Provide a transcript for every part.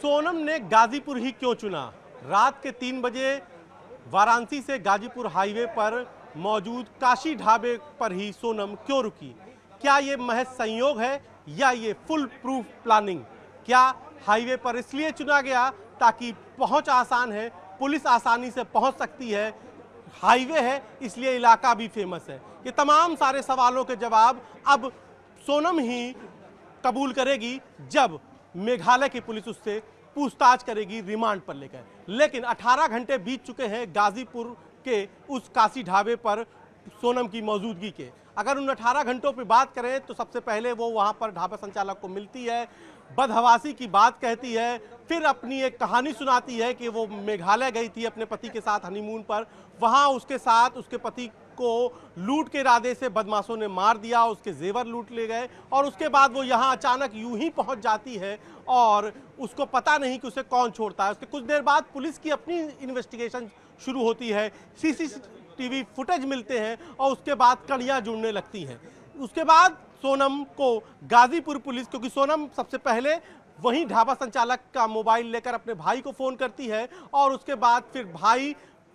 सोनम ने गाजीपुर ही क्यों चुना? रात के 3 बजे वाराणसी से गाजीपुर हाईवे पर मौजूद काशी ढाबे पर ही सोनम क्यों रुकी? क्या ये महज संयोग है या ये फुल प्रूफ प्लानिंग? क्या हाईवे पर इसलिए चुना गया ताकि पहुंच आसान है, पुलिस आसानी से पहुंच सकती है, हाईवे है इसलिए इलाका भी फेमस है? ये तमाम सारे सवालों के जवाब अब सोनम ही कबूल करेगी जब मेघालय की पुलिस उससे पूछताछ करेगी रिमांड पर लेकर। लेकिन 18 घंटे बीत चुके हैं गाजीपुर के उस काशी ढाबे पर सोनम की मौजूदगी के। अगर उन 18 घंटों पर बात करें तो सबसे पहले वो वहां पर ढाबा संचालक को मिलती है, बदहवासी की बात कहती है, फिर अपनी एक कहानी सुनाती है कि वो मेघालय गई थी अपने पति के साथ हनीमून पर, वहां उसके साथ उसके पति को लूट के इरादे से बदमाशों ने मार दिया, उसके जेवर लूट ले गए और उसके बाद वो यहाँ अचानक यूं ही पहुंच जाती है और उसको पता नहीं कि उसे कौन छोड़ता है। उसके कुछ देर बाद पुलिस की अपनी इन्वेस्टिगेशन शुरू होती है, सीसीटीवी फुटेज मिलते हैं और उसके बाद कड़ियाँ जुड़ने लगती हैं। उसके बाद सोनम को गाजीपुर पुलिस, क्योंकि सोनम सबसे पहले वहीं ढाबा संचालक का मोबाइल लेकर अपने भाई को फ़ोन करती है और उसके बाद फिर भाई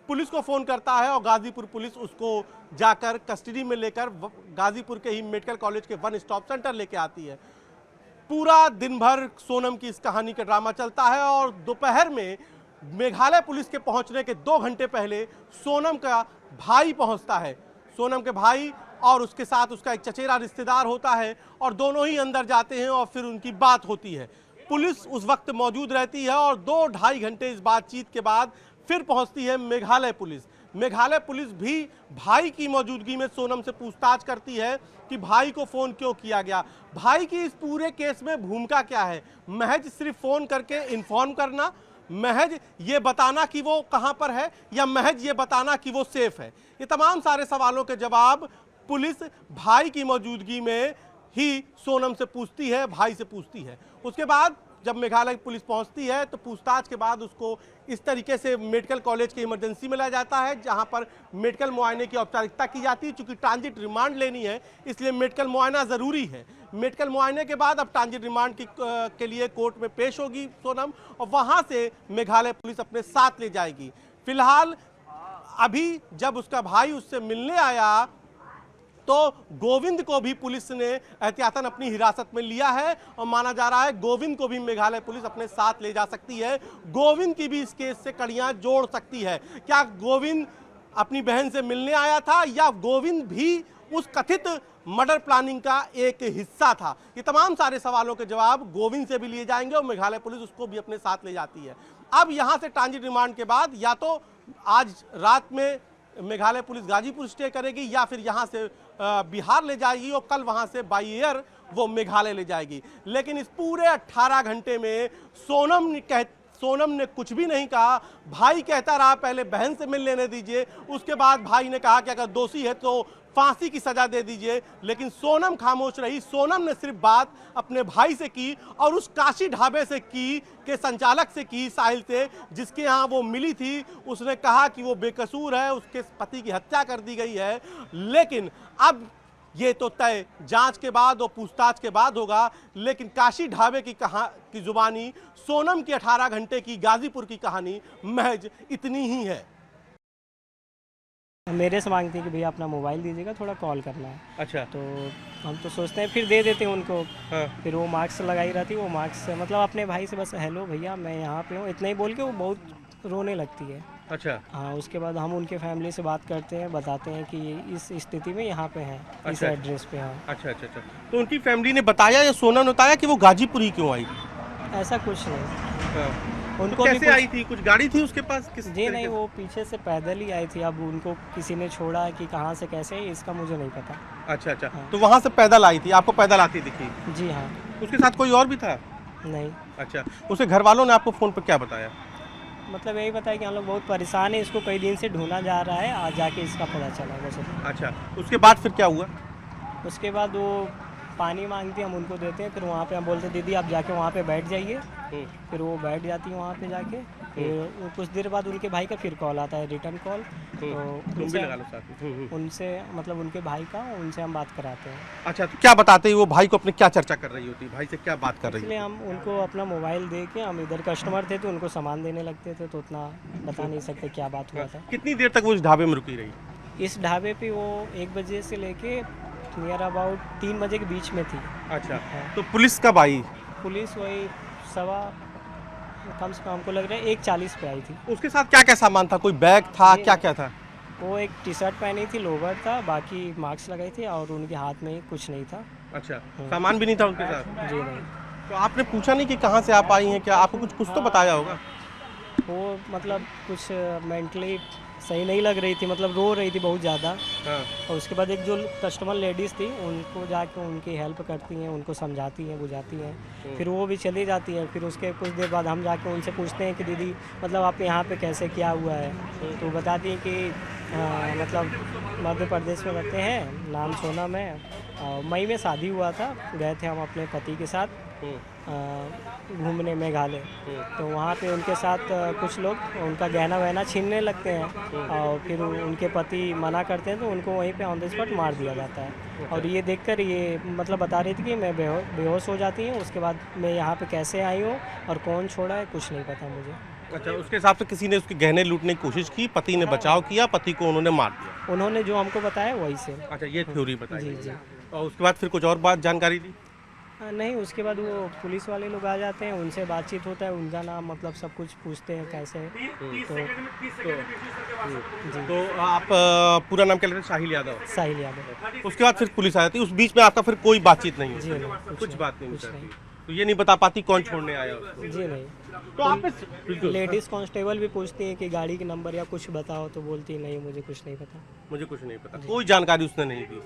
पुलिस को फ़ोन करता है और गाजीपुर पुलिस उसको जाकर कस्टडी में लेकर गाजीपुर के ही मेडिकल कॉलेज के वन स्टॉप सेंटर लेके आती है। पूरा दिन भर सोनम की इस कहानी का ड्रामा चलता है और दोपहर में मेघालय पुलिस के पहुंचने के 2 घंटे पहले सोनम का भाई पहुंचता है। सोनम के भाई और उसके साथ उसका एक चचेरा रिश्तेदार होता है और दोनों ही अंदर जाते हैं और फिर उनकी बात होती है। पुलिस उस वक्त मौजूद रहती है और 2-2.5 घंटे इस बातचीत के बाद फिर पहुंचती है मेघालय पुलिस। मेघालय पुलिस भी भाई की मौजूदगी में सोनम से पूछताछ करती है कि भाई को फ़ोन क्यों किया गया, भाई की इस पूरे केस में भूमिका क्या है? महज सिर्फ फ़ोन करके इन्फॉर्म करना, महज ये बताना कि वो कहाँ पर है, या महज ये बताना कि वो सेफ है? ये तमाम सारे सवालों के जवाब पुलिस भाई की मौजूदगी में ही सोनम से पूछती है, भाई से पूछती है। उसके बाद जब मेघालय पुलिस पहुंचती है तो पूछताछ के बाद उसको इस तरीके से मेडिकल कॉलेज के इमरजेंसी में लाया जाता है जहां पर मेडिकल मुआयने की औपचारिकता की जाती है। चूंकि ट्रांजिट रिमांड लेनी है इसलिए मेडिकल मुआयना ज़रूरी है। मेडिकल मुआयने के बाद अब ट्रांजिट रिमांड के लिए कोर्ट में पेश होगी सोनम और वहां से मेघालय पुलिस अपने साथ ले जाएगी। फिलहाल अभी जब उसका भाई उससे मिलने आया तो गोविंद को भी पुलिस ने एहतियातन अपनी हिरासत में लिया है और माना जा रहा है गोविंद को भी मेघालय पुलिस अपने साथ ले जा सकती है। गोविंद की भी इस केस से कड़ियां जोड़ सकती है। क्या गोविंद अपनी बहन से मिलने आया था या गोविंद भी उस कथित मर्डर प्लानिंग का एक हिस्सा था? ये तमाम सारे सवालों के जवाब गोविंद से भी लिए जाएंगे और मेघालय पुलिस उसको भी अपने साथ ले जाती है। अब यहाँ से ट्रांजिट रिमांड के बाद या तो आज रात में मेघालय पुलिस गाजीपुर स्टे करेगी या फिर यहाँ से बिहार ले जाएगी और कल वहाँ से बाई एयर वो मेघालय ले जाएगी। लेकिन इस पूरे 18 घंटे में सोनम ने कुछ भी नहीं कहा। भाई कहता रहा पहले बहन से मिल लेने दीजिए, उसके बाद भाई ने कहा कि अगर दोषी है तो फांसी की सजा दे दीजिए, लेकिन सोनम खामोश रही। सोनम ने सिर्फ बात अपने भाई से की और उस काशी ढाबे से की के संचालक से की, साहिल से, जिसके यहाँ वो मिली थी। उसने कहा कि वो बेकसूर है, उसके पति की हत्या कर दी गई है। लेकिन अब ये तो तय जांच के बाद और पूछताछ के बाद होगा, लेकिन काशी ढाबे की जुबानी सोनम की 18 घंटे की गाजीपुर की कहानी महज इतनी ही है। मेरे से मांगती है कि भैया अपना मोबाइल दीजिएगा, थोड़ा कॉल करना है। अच्छा। तो हम तो सोचते हैं फिर दे देते हैं उनको। हाँ। फिर वो मार्क्स लगाई रहती है, वो मार्क्स मतलब अपने भाई से बस हेलो भैया मैं यहाँ पे हूँ इतना ही बोल के वो बहुत रोने लगती है। अच्छा। हाँ, उसके बाद हम उनके फैमिली से बात करते हैं, बताते हैं कि ये इस स्थिति में यहाँ पे हैं, इस एड्रेस पे। हाँ। अच्छा अच्छा अच्छा। तो उनकी फैमिली ने बताया या सोनम ने बताया कि वो गाजीपुर ही क्यों आई? ऐसा कुछ नहीं। हाँ। उनको तो कैसे आई थी? कुछ गाड़ी थी उसके पास? जी नहीं, वो पीछे से पैदल ही आई थी। अब उनको किसी ने छोड़ा है कि कहाँ से कैसे, इसका मुझे नहीं पता। अच्छा अच्छा। हाँ। तो वहाँ से पैदल आई थी, आपको पैदल आती दिखी? जी हाँ। उसके साथ कोई और भी था? नहीं। अच्छा। उसके घर वालों ने आपको फ़ोन पर क्या बताया? मतलब यही बताया कि हम लोग बहुत परेशान हैं, इसको कई दिन से ढूंढा जा रहा है, आज जाके इसका पता चला बस। अच्छा। उसके बाद फिर क्या हुआ? उसके बाद वो पानी मांगती है, हम उनको देते हैं। फिर वहाँ पे हम बोलते हैं दीदी आप जाके वहाँ पे बैठ जाइए। फिर वो बैठ जाती है वहाँ पे जाके। फिर कुछ देर बाद उनके भाई का फिर कॉल आता है, रिटर्न कॉल। तो उनसे मतलब उनके भाई का, उनसे हम बात कराते हैं। अच्छा, तो क्या बताते हैं वो भाई को, अपने क्या चर्चा कर रही होती, भाई से क्या बात कर रही इसलिए हम उनको अपना मोबाइल दे के, हम इधर कस्टमर थे तो उनको सामान देने लगते थे, तो उतना बता नहीं सकते क्या बात हुआ था। कितनी देर तक वो उस ढाबे में रुकी रही? इस ढाबे पे वो 1 बजे से लेके नियर अबाउट 3 बजे के बीच में थी। अच्छा, तो पुलिस कब आई? पुलिस वही कम से कम हमको लग रहा है 1:40 पे आई थी। उसके साथ क्या क्या सामान था, कोई बैग था, क्या क्या था? वो एक टी शर्ट पहनी थी, लोवर था, बाकी मास्क लगाई थी और उनके हाथ में कुछ नहीं था। अच्छा, सामान भी नहीं था उनके साथ? जी नहीं। तो आपने पूछा नहीं कि कहाँ से आप आई हैं, क्या आपको कुछ तो बताया होगा? वो मतलब कुछ मेंटली सही नहीं लग रही थी, मतलब रो रही थी बहुत ज़्यादा। हाँ। और उसके बाद एक जो कस्टमर लेडीज़ थी उनको जाके उनकी हेल्प करती हैं, उनको समझाती हैं, बुझाती हैं। फिर वो भी चली जाती है। फिर उसके कुछ देर बाद हम जाके उनसे पूछते हैं कि दीदी मतलब आप यहाँ पे कैसे, क्या हुआ है? तो बताती हैं कि मतलब मध्य प्रदेश में रहते हैं, नाम सोनम है। मई में शादी हुआ था, गए थे हम अपने पति के साथ घूमने मेघालय। तो वहाँ पे उनके साथ कुछ लोग उनका गहना वहना छीनने लगते हैं और फिर उनके पति मना करते हैं तो उनको वहीं पे ऑन द स्पॉट मार दिया जाता है। और ये देखकर ये मतलब बता रही थी कि मैं बेहोश हो जाती हूँ, उसके बाद मैं यहाँ पे कैसे आई हूँ और कौन छोड़ा है कुछ नहीं पता मुझे। अच्छा, उसके हिसाब से किसी ने उसके गहने लूटने की कोशिश की, पति ने बचाव किया, पति को उन्होंने मार दिया। उन्होंने जो हमको बताया वही से। अच्छा, ये थ्योरी बताई। जी जी। और उसके बाद फिर कुछ और बात जानकारी दी? नहीं, उसके बाद वो पुलिस वाले लोग आ जाते हैं, उनसे बातचीत होता है, उनका नाम मतलब सब कुछ पूछते हैं कैसे है। तो आप पूरा नाम क्या लेते हैं? साहिल यादव। साहिल यादव। उसके बाद फिर पुलिस आई थी, उस बीच में आपका फिर कोई बातचीत नहीं जी है? नहीं, कुछ बात नहीं कुछ होती। नहीं। तो ये नहीं बता पाती कौन छोड़ने आया उसको? जी नहीं। तो आप लेडीज़ कांस्टेबल भी पूछती हैं कि गाड़ी के नंबर या कुछ बताओ, तो बोलती नहीं मुझे कुछ नहीं पता। मुझे कुछ नहीं पता, कोई जानकारी उसने नहीं दी,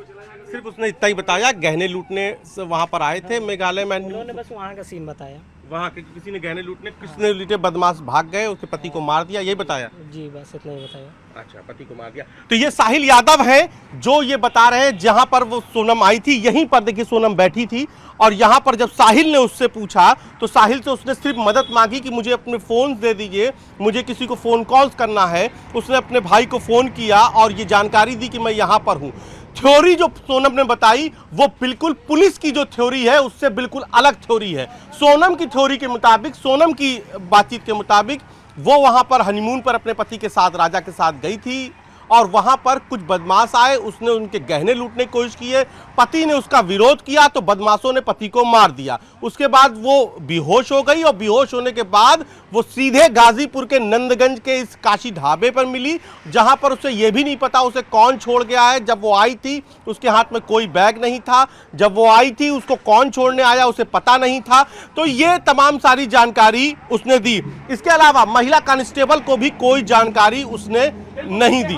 सिर्फ उसने इतना ही बताया गहने लूटने से वहाँ पर आए थे मेघालय में। उन्होंने बस वहाँ का सीन बताया। वहाँ के किसी ने गहने लूटने, किसने लूटे, बदमाश भाग गए, उसके पति को मार दिया, यही बताया? जी बस इतना ही बताया। अच्छा, पति को मार दिया। तो ये साहिल यादव है जो ये बता रहे हैं, जहां पर वो सोनम आई थी यहीं पर देखिए सोनम बैठी थी। और यहां पर जब साहिल ने उससे पूछा तो साहिल से उसने सिर्फ मदद मांगी कि मुझे अपने फ़ोन दे दीजिए, मुझे किसी को फ़ोन कॉल्स करना है। उसने अपने भाई को फ़ोन किया और ये जानकारी दी कि मैं यहाँ पर हूँ। थ्योरी जो सोनम ने बताई वो बिल्कुल पुलिस की जो थ्योरी है उससे बिल्कुल अलग थ्योरी है। सोनम की थ्योरी के मुताबिक, सोनम की बातचीत के मुताबिक वो वहां पर हनीमून पर अपने पति के साथ, राजा के साथ गई थी और वहां पर कुछ बदमाश आए, उसने उनके गहने लूटने की कोशिश की है। पति ने उसका विरोध किया तो बदमाशों ने पति को मार दिया। उसके बाद वो बेहोश हो गई और बेहोश होने के बाद वो सीधे गाजीपुर के नंदगंज के इस काशी ढाबे पर मिली, जहां पर उसे ये भी नहीं पता उसे कौन छोड़ गया है। जब वो आई थी उसके हाथ में कोई बैग नहीं था, जब वो आई थी उसको कौन छोड़ने आया उसे पता नहीं था। तो ये तमाम सारी जानकारी उसने दी। इसके अलावा महिला कांस्टेबल को भी कोई जानकारी उसने नहीं दी।